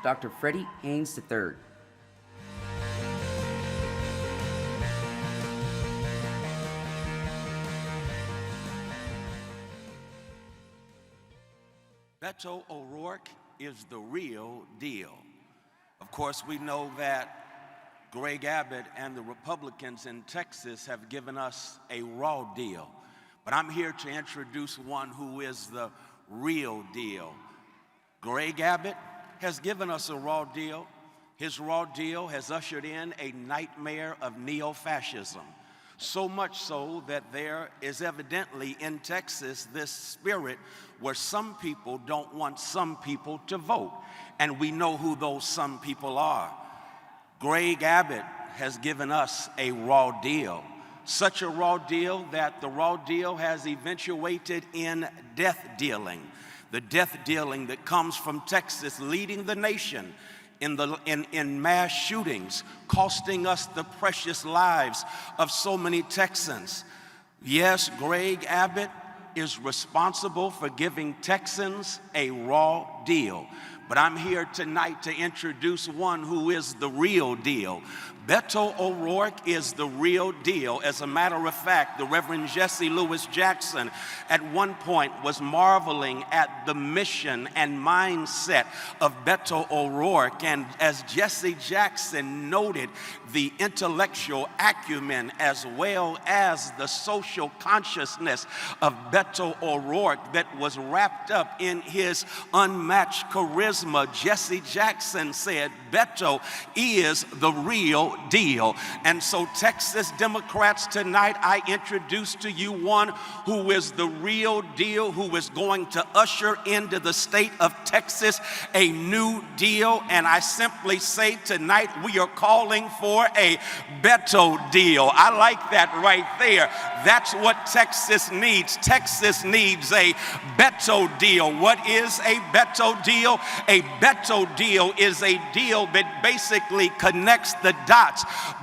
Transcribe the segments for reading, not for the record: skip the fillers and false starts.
Dr. Freddie Haynes III. Beto O'Rourke is the real deal. Of course, we know that Greg Abbott and the Republicans in Texas have given us a raw deal. But I'm here to introduce one who is the real deal. Greg Abbott has given us a raw deal. His raw deal has ushered in a nightmare of neo-fascism. So much so that there is evidently in Texas this spirit where some people don't want some people to vote. And we know who those some people are. Greg Abbott has given us a raw deal. Such a raw deal that the raw deal has eventuated in death dealing. The death dealing that comes from Texas leading the nation in mass shootings, costing us the precious lives of so many Texans. Yes, Greg Abbott is responsible for giving Texans a raw deal. But I'm here tonight to introduce one who is the real deal. Beto O'Rourke is the real deal. As a matter of fact, the Reverend Jesse Louis Jackson at one point was marveling at the mission and mindset of Beto O'Rourke. And as Jesse Jackson noted, the intellectual acumen as well as the social consciousness of Beto O'Rourke that was wrapped up in his unmatched charisma, Jesse Jackson said, Beto is the real deal. And so Texas Democrats, tonight I introduce to you one who is the real deal, who is going to usher into the state of Texas a new deal. And I simply say tonight we are calling for a Beto deal. I like that right there. That's what Texas needs. Texas needs a Beto deal. What is a Beto deal? A Beto deal is a deal that basically connects the dots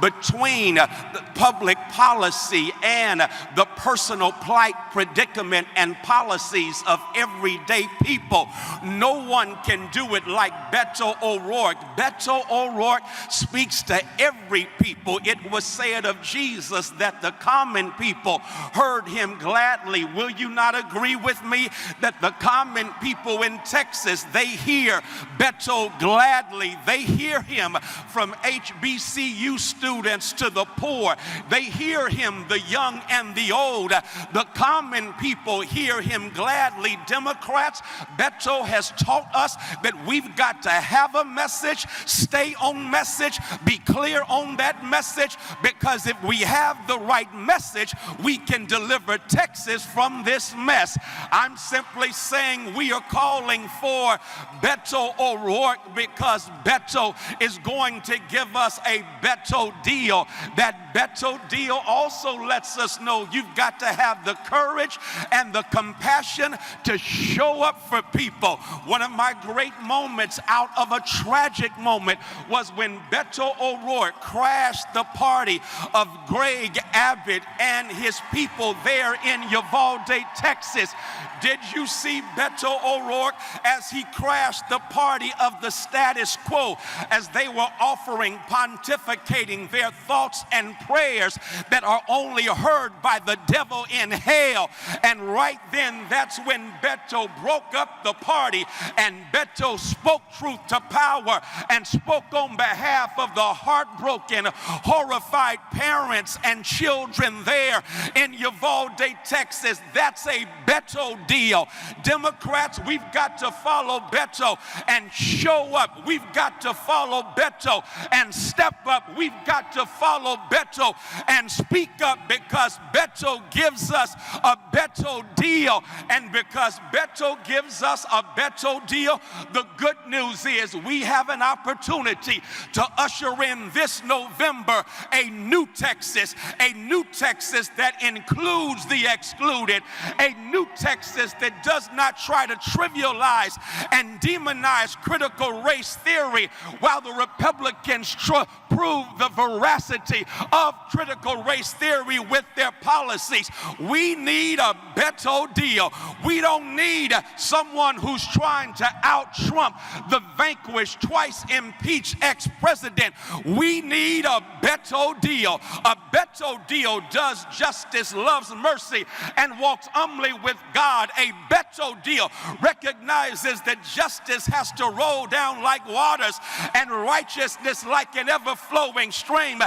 between the public policy and the personal plight, predicament, and policies of everyday people. No one can do it like Beto O'Rourke. Beto O'Rourke speaks to every people. It was said of Jesus that the common people heard him gladly. Will you not agree with me that the common people in Texas, they hear Beto gladly? They hear him from HBCU students to the poor. They hear him, the young and the old. The common people hear him gladly. Democrats, Beto has taught us that we've got to have a message, stay on message, be clear on that message, because if we have the right message, we can deliver Texas from this mess. I'm simply saying we are calling for Beto O'Rourke because Beto is going to give us a Beto deal. That Beto deal also lets us know you've got to have the courage and the compassion to show up for people. One of my great moments out of a tragic moment was when Beto O'Rourke crashed the party of Greg Abbott and his people there in Uvalde, Texas. Did you see Beto O'Rourke as he crashed the party of the status quo, as they were offering, pontificating their thoughts and prayers that are only heard by the devil in hell? And right then, that's when Beto broke up the party, and Beto spoke truth to power and spoke on behalf of the heartbroken, horrified parents and children there in Uvalde, Texas. That's a Beto deal. Democrats, we've got to follow Beto and show up. We've got to follow Beto and step up. We've got to follow Beto and speak up, because Beto gives us a Beto deal. And because Beto gives us a Beto deal, the good news is we have an opportunity to usher in this November a new Texas, a a new Texas that includes the excluded, a new Texas that does not try to trivialize and demonize critical race theory while the Republicans prove the veracity of critical race theory with their policies. We need a Beto deal. We don't need someone who's trying to out-Trump the vanquished, twice impeached ex-president. We need a Beto deal. A Beto deal does justice, loves mercy, and walks humbly with God. A Beto deal recognizes that justice has to roll down like waters and righteousness like an ever-flowing stream.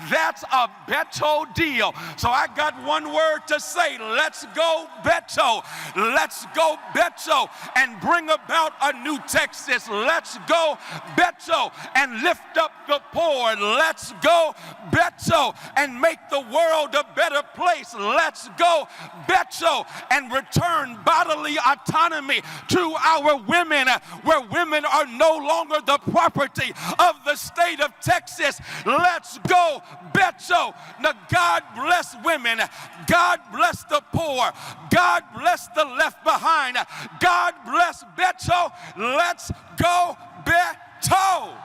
That's a Beto deal. So I got one word to say. Let's go Beto. Let's go Beto and bring about a new Texas. Let's go Beto and lift up the poor. Let's go Beto and make the world a better place. Let's go Beto and return bodily autonomy to our women, where women are no longer the property of the state of Texas. Let's go Beto. Now, God bless women. God bless the poor. God bless the left behind. God bless Beto. Let's go Beto.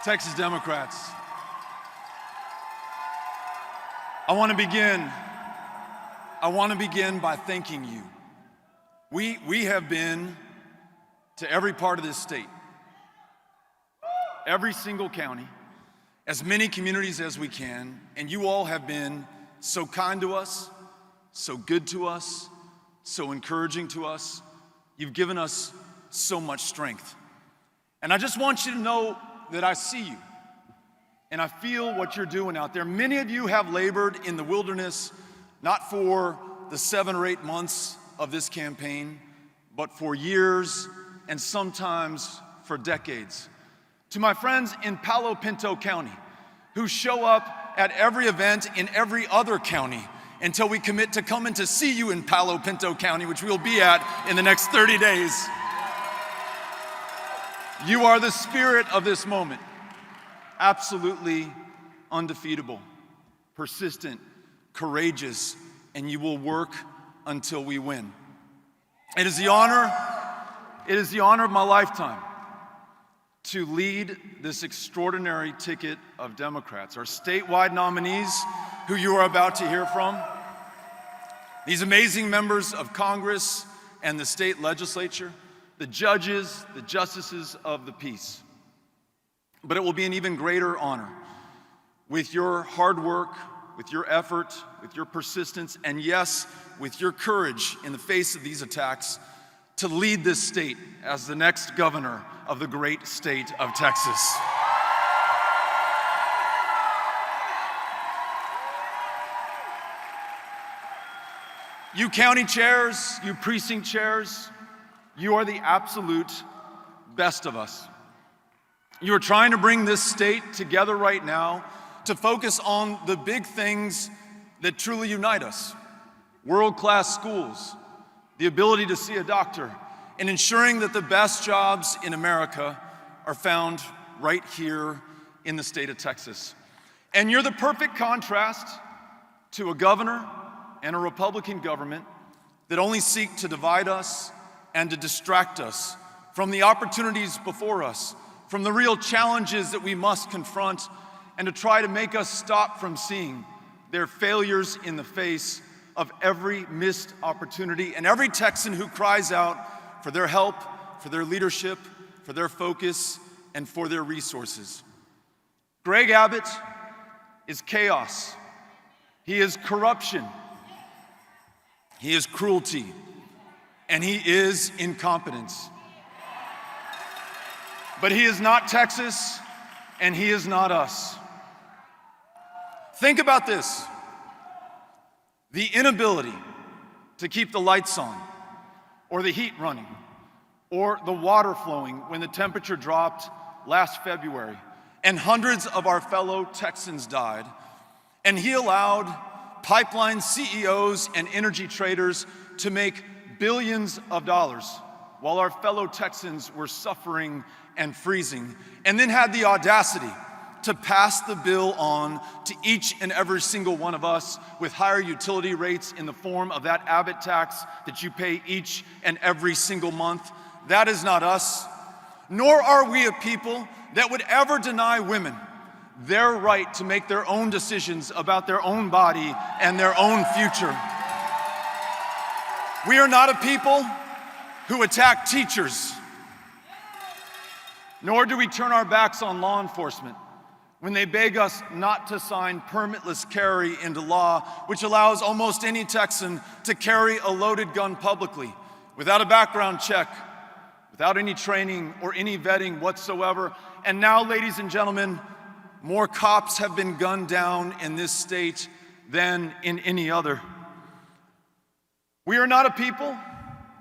Texas Democrats, I want to begin by thanking you. We have been to every part of this state, every single county, as many communities as we can, and you all have been so kind to us, so good to us, so encouraging to us. You've given us so much strength. And I just want you to know that I see you and I feel what you're doing out there. Many of you have labored in the wilderness, not for the 7 or 8 months of this campaign, but for years and sometimes for decades. To my friends in Palo Pinto County, who show up at every event in every other county until we commit to coming to see you in Palo Pinto County, which we'll be at in the next 30 days. You are the spirit of this moment, absolutely undefeatable, persistent, courageous, and you will work until we win. It is the honor of my lifetime to lead this extraordinary ticket of Democrats, our statewide nominees, who you are about to hear from, these amazing members of Congress and the state legislature, the judges, the justices of the peace. But it will be an even greater honor, with your hard work, with your effort, with your persistence, and yes, with your courage in the face of these attacks, to lead this state as the next governor of the great state of Texas. You county chairs, you precinct chairs, you are the absolute best of us. You are trying to bring this state together right now to focus on the big things that truly unite us. World-class schools, the ability to see a doctor, and ensuring that the best jobs in America are found right here in the state of Texas. And you're the perfect contrast to a governor and a Republican government that only seek to divide us and to distract us from the opportunities before us, from the real challenges that we must confront, and to try to make us stop from seeing their failures in the face of every missed opportunity and every Texan who cries out for their help, for their leadership, for their focus, and for their resources. Greg Abbott is chaos. He is corruption. He is cruelty. And he is incompetence. But he is not Texas, and he is not us. Think about this. The inability to keep the lights on, or the heat running, or the water flowing when the temperature dropped last February, and hundreds of our fellow Texans died, and he allowed pipeline CEOs and energy traders to make billions of dollars while our fellow Texans were suffering and freezing, and then had the audacity to pass the bill on to each and every single one of us with higher utility rates in the form of that Abbott tax that you pay each and every single month. That is not us. Nor are we a people that would ever deny women their right to make their own decisions about their own body and their own future. We are not a people who attack teachers, nor do we turn our backs on law enforcement when they beg us not to sign permitless carry into law, which allows almost any Texan to carry a loaded gun publicly without a background check, without any training or any vetting whatsoever. And now, ladies and gentlemen, more cops have been gunned down in this state than in any other. We are not a people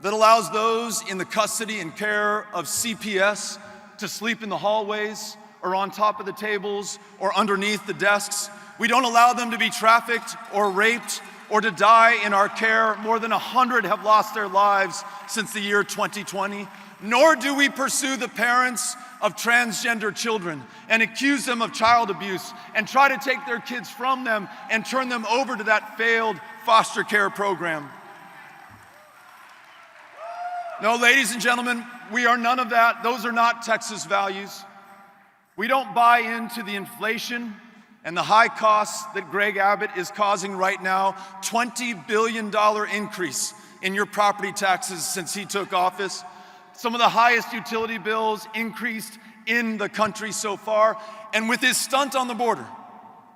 that allows those in the custody and care of CPS to sleep in the hallways or on top of the tables or underneath the desks. We don't allow them to be trafficked or raped or to die in our care. More than 100 have lost their lives since the year 2020. Nor do we pursue the parents of transgender children and accuse them of child abuse and try to take their kids from them and turn them over to that failed foster care program. No, ladies and gentlemen, we are none of that. Those are not Texas values. We don't buy into the inflation and the high costs that Greg Abbott is causing right now. $20 billion increase in your property taxes since he took office. Some of the highest utility bills increased in the country so far. And with his stunt on the border,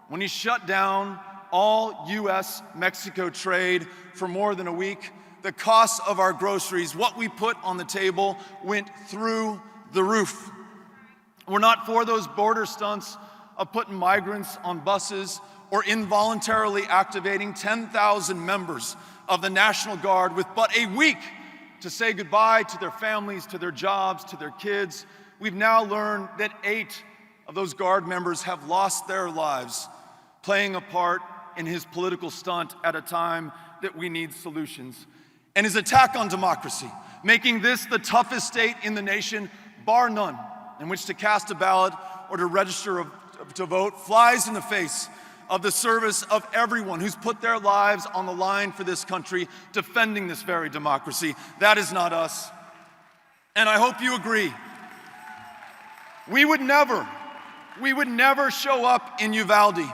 when he shut down all U.S.-Mexico trade for more than a week, the cost of our groceries, what we put on the table, went through the roof. We're not for those border stunts of putting migrants on buses or involuntarily activating 10,000 members of the National Guard with but a week to say goodbye to their families, to their jobs, to their kids. We've now learned that 8 of those Guard members have lost their lives playing a part in his political stunt at a time that we need solutions. And his attack on democracy, making this the toughest state in the nation, bar none, in which to cast a ballot or to register to vote, flies in the face of the service of everyone who's put their lives on the line for this country, defending this very democracy. That is not us. And I hope you agree. We would never show up in Uvalde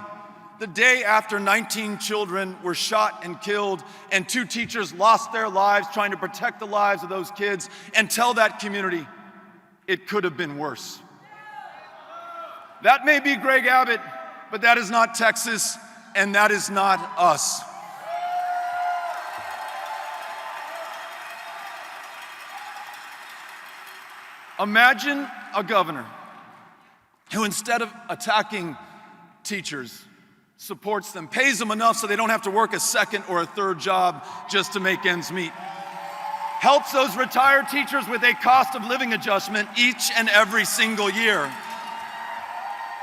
the day after 19 children were shot and killed and 2 teachers lost their lives trying to protect the lives of those kids and tell that community it could have been worse. That may be Greg Abbott, but that is not Texas, and that is not us. Imagine a governor who, instead of attacking teachers, supports them, pays them enough so they don't have to work a second or a third job just to make ends meet, helps those retired teachers with a cost of living adjustment each and every single year,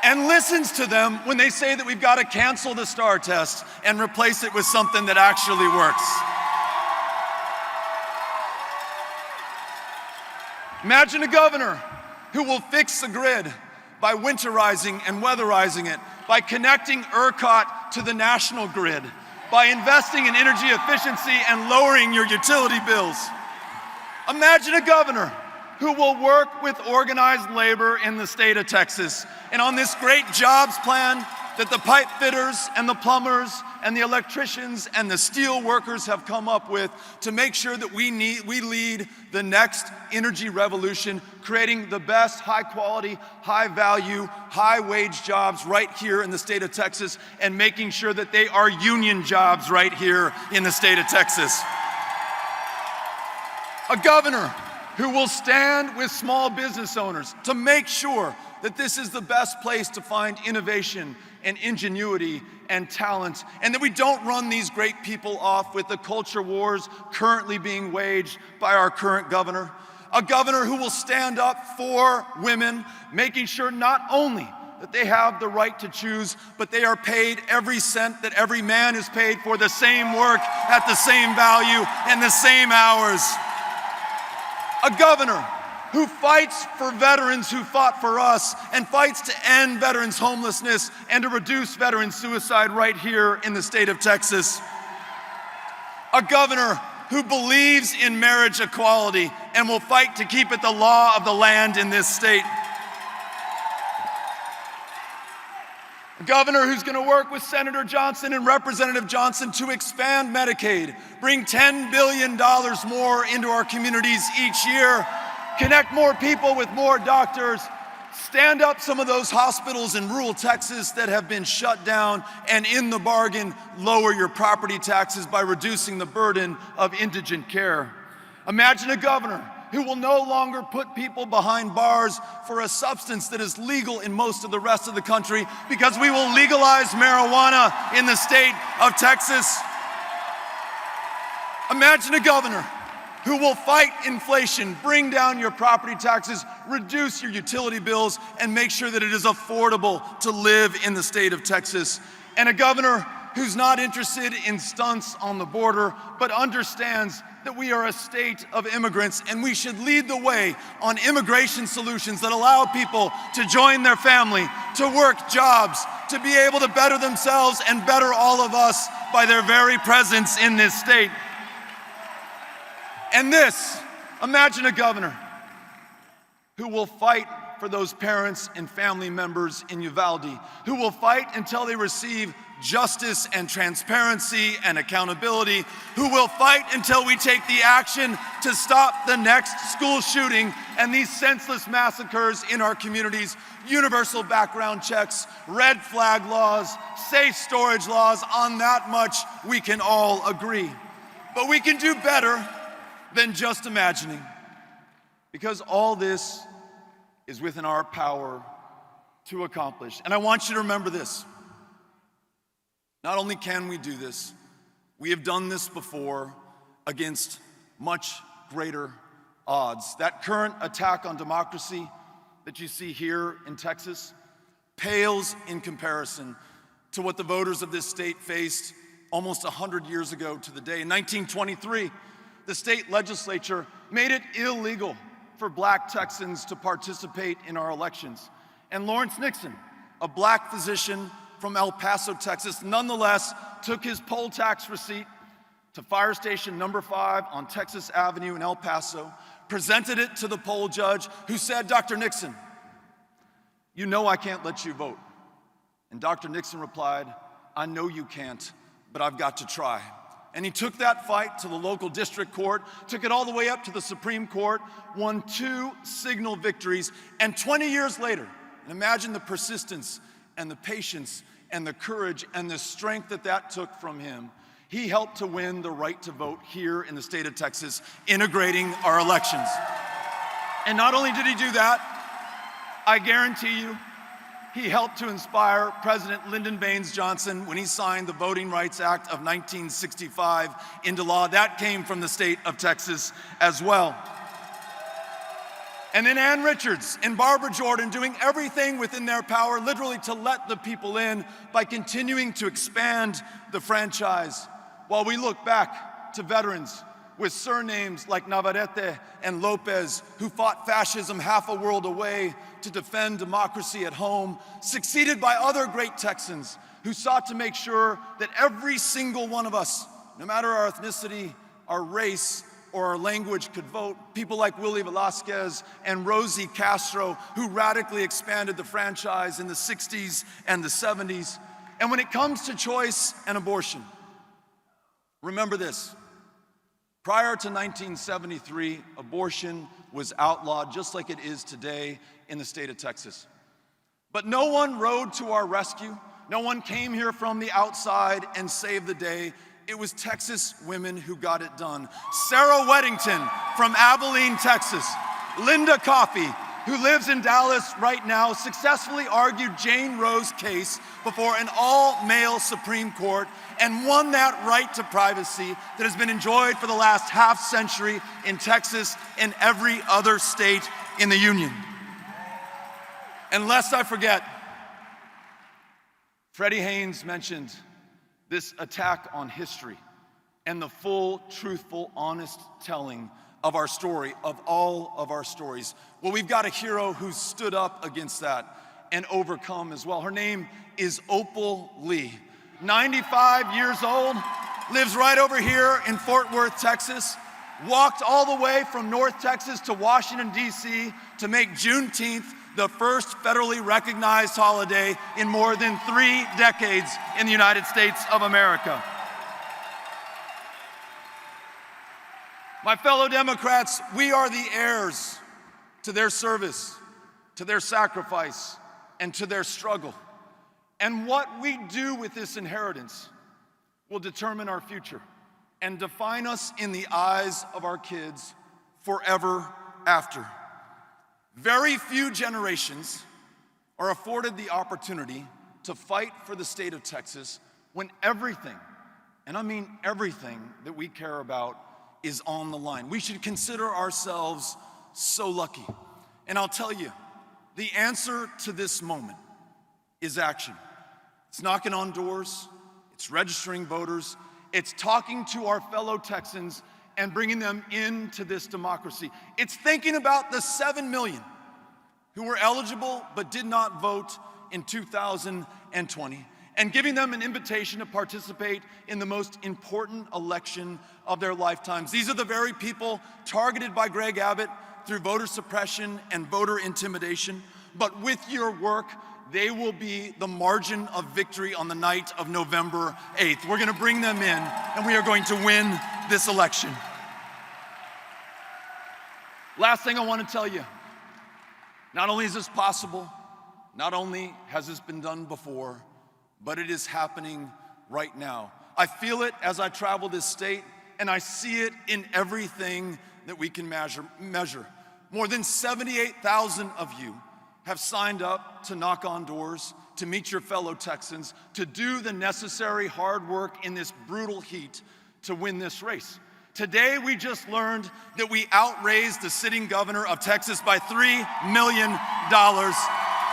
and listens to them when they say that we've got to cancel the STAR test and replace it with something that actually works. Imagine a governor who will fix the grid by winterizing and weatherizing it, by connecting ERCOT to the national grid, by investing in energy efficiency and lowering your utility bills. Imagine a governor who will work with organized labor in the state of Texas and on this great jobs plan that the pipe fitters and the plumbers and the electricians and the steel workers have come up with to make sure that we lead the next energy revolution, creating the best high quality, high value, high wage jobs right here in the state of Texas, and making sure that they are union jobs right here in the state of Texas. A governor who will stand with small business owners to make sure that this is the best place to find innovation and ingenuity and talent, and that we don't run these great people off with the culture wars currently being waged by our current governor. A governor who will stand up for women, making sure not only that they have the right to choose, but they are paid every cent that every man is paid for the same work at the same value and the same hours. A governor who fights for veterans who fought for us and fights to end veterans' homelessness and to reduce veteran suicide right here in the state of Texas. A governor who believes in marriage equality and will fight to keep it the law of the land in this state. A governor who's going to work with Senator Johnson and Representative Johnson to expand Medicaid, bring $10 billion more into our communities each year, connect more people with more doctors, stand up some of those hospitals in rural Texas that have been shut down, and in the bargain, lower your property taxes by reducing the burden of indigent care. Imagine a governor who will no longer put people behind bars for a substance that is legal in most of the rest of the country, because we will legalize marijuana in the state of Texas. Imagine a governor who will fight inflation, bring down your property taxes, reduce your utility bills, and make sure that it is affordable to live in the state of Texas. And a governor who's not interested in stunts on the border, but understands that we are a state of immigrants and we should lead the way on immigration solutions that allow people to join their family, to work jobs, to be able to better themselves and better all of us by their very presence in this state. And this, imagine a governor who will fight for those parents and family members in Uvalde, who will fight until they receive justice and transparency and accountability, who will fight until we take the action to stop the next school shooting and these senseless massacres in our communities, universal background checks, red flag laws, safe storage laws. On that much we can all agree. But we can do better than just imagining, because all this is within our power to accomplish. And I want you to remember this. Not only can we do this, we have done this before against much greater odds. That current attack on democracy that you see here in Texas pales in comparison to what the voters of this state faced almost 100 years ago to the day. In 1923, the state legislature made it illegal for black Texans to participate in our elections. And Lawrence Nixon, a black physician from El Paso, Texas, nonetheless took his poll tax receipt to Fire Station number 5 on Texas Avenue in El Paso, presented it to the poll judge, who said, "Dr. Nixon, you know I can't let you vote." And Dr. Nixon replied, "I know you can't, but I've got to try." And he took that fight to the local district court, took it all the way up to the Supreme Court, won 2 signal victories, and 20 years later, and imagine the persistence and the patience and the courage and the strength that took from him, he helped to win the right to vote here in the state of Texas, integrating our elections. And not only did he do that, I guarantee you, he helped to inspire President Lyndon Baines Johnson when he signed the Voting Rights Act of 1965 into law. That came from the state of Texas as well. And then Ann Richards and Barbara Jordan doing everything within their power, literally to let the people in by continuing to expand the franchise. While we look back to veterans with surnames like Navarrete and Lopez, who fought fascism half a world away to defend democracy at home, succeeded by other great Texans who sought to make sure that every single one of us, no matter our ethnicity, our race, or our language, could vote. People like Willie Velasquez and Rosie Castro, who radically expanded the franchise in the 60s and the 70s. And when it comes to choice and abortion, remember this. Prior to 1973, abortion was outlawed just like it is today in the state of Texas. But no one rode to our rescue. No one came here from the outside and saved the day. it was Texas women who got it done. Sarah Weddington from Abilene, Texas. Linda Coffey, who lives in Dallas right now, successfully argued Jane Roe's case before an all-male Supreme Court and won that right to privacy that has been enjoyed for the last half century in Texas and every other state in the Union. And lest I forget, Freddie Haynes mentioned this attack on history and the full, truthful, honest telling of our story, of all of our stories. Well, we've got a hero who stood up against that and overcome as well. Her name is Opal Lee. 95 years old, lives right over here in Fort Worth, Texas, walked all the way from North Texas to Washington, D.C. to make Juneteenth the first federally recognized holiday in more than 3 decades in the United States of America. My fellow Democrats, we are the heirs to their service, to their sacrifice, and to their struggle. And what we do with this inheritance will determine our future and define us in the eyes of our kids forever after. Very few generations are afforded the opportunity to fight for the state of Texas when everything, and I mean everything that we care about, is on the line. We should consider ourselves so lucky. And I'll tell you, the answer to this moment is action. It's knocking on doors, it's registering voters, it's talking to our fellow Texans and bringing them into this democracy. It's thinking about the 7 million who were eligible but did not vote in 2020 and giving them an invitation to participate in the most important election of their lifetimes. These are the very people targeted by Greg Abbott through voter suppression and voter intimidation. But with your work, they will be the margin of victory on the night of November 8th. We're gonna bring them in, and we are going to win this election. Last thing I want to tell you, not only is this possible, not only has this been done before, but it is happening right now. I feel it as I travel this state, and I see it in everything that we can measure. More than 78,000 of you have signed up to knock on doors, to meet your fellow Texans, to do the necessary hard work in this brutal heat to win this race. Today, we just learned that we outraised the sitting governor of Texas by $3 million.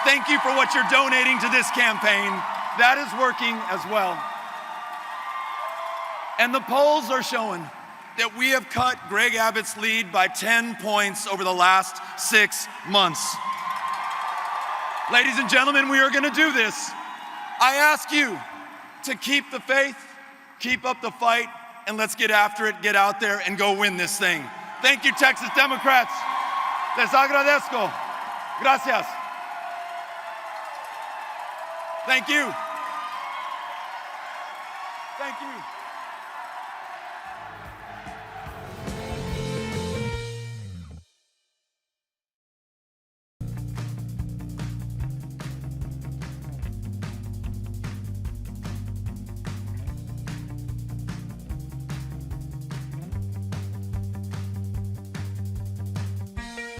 Thank you for what you're donating to this campaign. That is working as well. And the polls are showing that we have cut Greg Abbott's lead by 10 points over the last 6 months. Ladies and gentlemen, we are gonna do this. I ask you to keep the faith, keep up the fight, and let's get after it, get out there and go win this thing. Thank you, Texas Democrats. Les agradezco. Gracias. Thank you. Thank you.